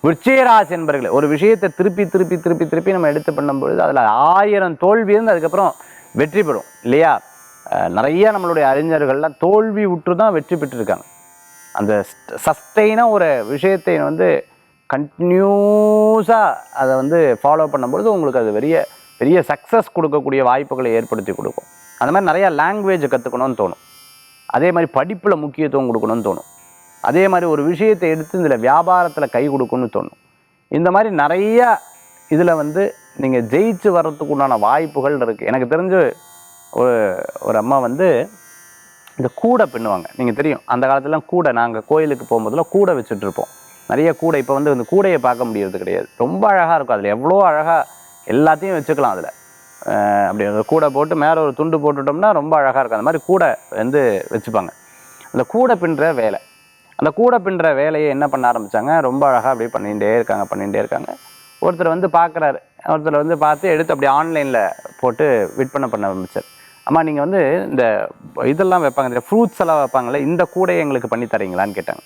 விருச்சிகராசி என்பர்களே, ஒரு விஷயத்தை திருப்பி திருப்பி திருப்பி திருப்பி நம்ம எடுத்து பண்ணும்பொழுது அதில் 1000 தோல்வி இருந்து அதுக்கப்புறம் வெற்றி பெறும் இல்லையா? நிறைய நம்மளுடைய அறிஞர்கள்லாம் தோல்வி உற்று தான் வெற்றி பெற்றிருக்காங்க. அந்த சஸ்டெயினாக ஒரு விஷயத்தை வந்து கண்டினியூஸாக அதை வந்து ஃபாலோ பண்ணும்பொழுது உங்களுக்கு அது பெரிய பெரிய சக்ஸஸ் கொடுக்கக்கூடிய வாய்ப்புகளை ஏற்படுத்தி கொடுக்கும். அந்த மாதிரி நிறையா லாங்குவேஜை கற்றுக்கணும்னு தோணும். அதே மாதிரி படிப்பில் முக்கியத்துவம் கொடுக்கணும்னு தோணும். அதே மாதிரி ஒரு விஷயத்தை எடுத்து இதில் வியாபாரத்தில் கை கொடுக்கணும்னு தோணும். இந்த மாதிரி நிறையா இதில் வந்து நீங்கள் ஜெயிச்சு வர்றதுக்கு உண்டான வாய்ப்புகள் இருக்குது. எனக்கு தெரிஞ்சு ஒரு அம்மா வந்து இந்த கூடை பின்னுவாங்க. நீங்கள் தெரியும், அந்த காலத்துலாம் கூடை, நாங்கள் கோயிலுக்கு போகும்போதெல்லாம் கூடை வச்சுட்ருப்போம். நிறைய கூடை. இப்போ வந்து இந்த கூடையை பார்க்க முடியறது கிடையாது. ரொம்ப அழகாக இருக்கும். அதில் எவ்வளோ அழகாக எல்லாத்தையும் வச்சுக்கலாம். அதில் அப்படி கூடை போட்டு மேலே ஒரு துண்டு போட்டுட்டோம்னா ரொம்ப அழகாக இருக்கும். அந்த மாதிரி கூடை வந்து வச்சுப்பாங்க. அந்த கூடை பின்னுற வேலை, அந்த கூடை பின்னுற வேலையை என்ன பண்ண ஆரம்பித்தாங்க, ரொம்ப அழகாக அப்படியே பண்ணிகிட்டே இருக்காங்க. ஒருத்தர் வந்து பார்க்குறாரு. ஒருத்தர் வந்து பார்த்து எடுத்து அப்படி ஆன்லைனில் போட்டு விற்பனை பண்ண ஆரம்பித்தார். அம்மா நீங்கள் வந்து இந்த இதெல்லாம் வைப்பாங்க, இந்த ஃப்ரூட்ஸ் எல்லாம் வைப்பாங்களே, இந்த கூடையை எங்களுக்கு பண்ணி தரீங்களான்னு கேட்டாங்க.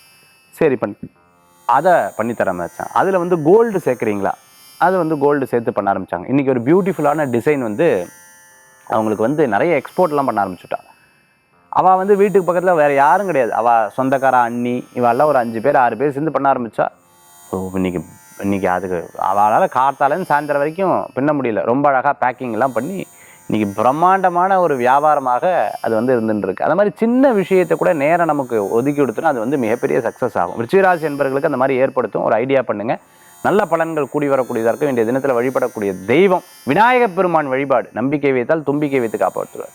சரி அதை பண்ணித்தர ஆரம்பித்தாங்க. அதில் வந்து கோல்டு சேர்க்குறீங்களா? அது வந்து கோல்டு சேர்த்து பண்ண ஆரம்பித்தாங்க. இன்றைக்கி ஒரு பியூட்டிஃபுல்லான டிசைன் வந்து அவங்களுக்கு வந்து நிறைய எக்ஸ்போர்ட்லாம் பண்ண ஆரம்பிச்சுட்டா. அவள் வந்து வீட்டுக்கு பக்கத்தில் வேறு யாரும் கிடையாது. அவள் சொந்தக்கார அண்ணி இவெல்லாம் ஒரு 5 பேர் 6 பேர் சேர்ந்து பண்ண ஆரம்பித்தா. ஸோ இன்றைக்கி அதுக்கு அவளால் காத்தாலேருந்து சாயந்தரம் வரைக்கும் பின்ன முடியல. ரொம்ப அழகாக பேக்கிங்லாம் பண்ணி இன்றைக்கி பிரம்மாண்டமான ஒரு வியாபாரமாக அது வந்து இருந்துருக்கு. அந்த மாதிரி சின்ன விஷயத்தை கூட நேரம் நமக்கு ஒதுக்கி கொடுத்தோன்னா அது வந்து மிகப்பெரிய சக்ஸஸ் ஆகும். விருச்சிகராசி என்பவர்களுக்கு அந்த மாதிரி ஏற்படுத்தும். ஒரு ஐடியா பண்ணுங்கள். நல்ல பலன்கள் கூடி வரக்கூடியதாக இருக்க வேண்டிய தினத்தில் வழிபடக்கூடிய தெய்வம் விநாயகப் பெருமான் வழிபாடு. நம்பிக்கை வைத்தால் தும்பிக்கை வைத்து காப்பாற்றுவார்.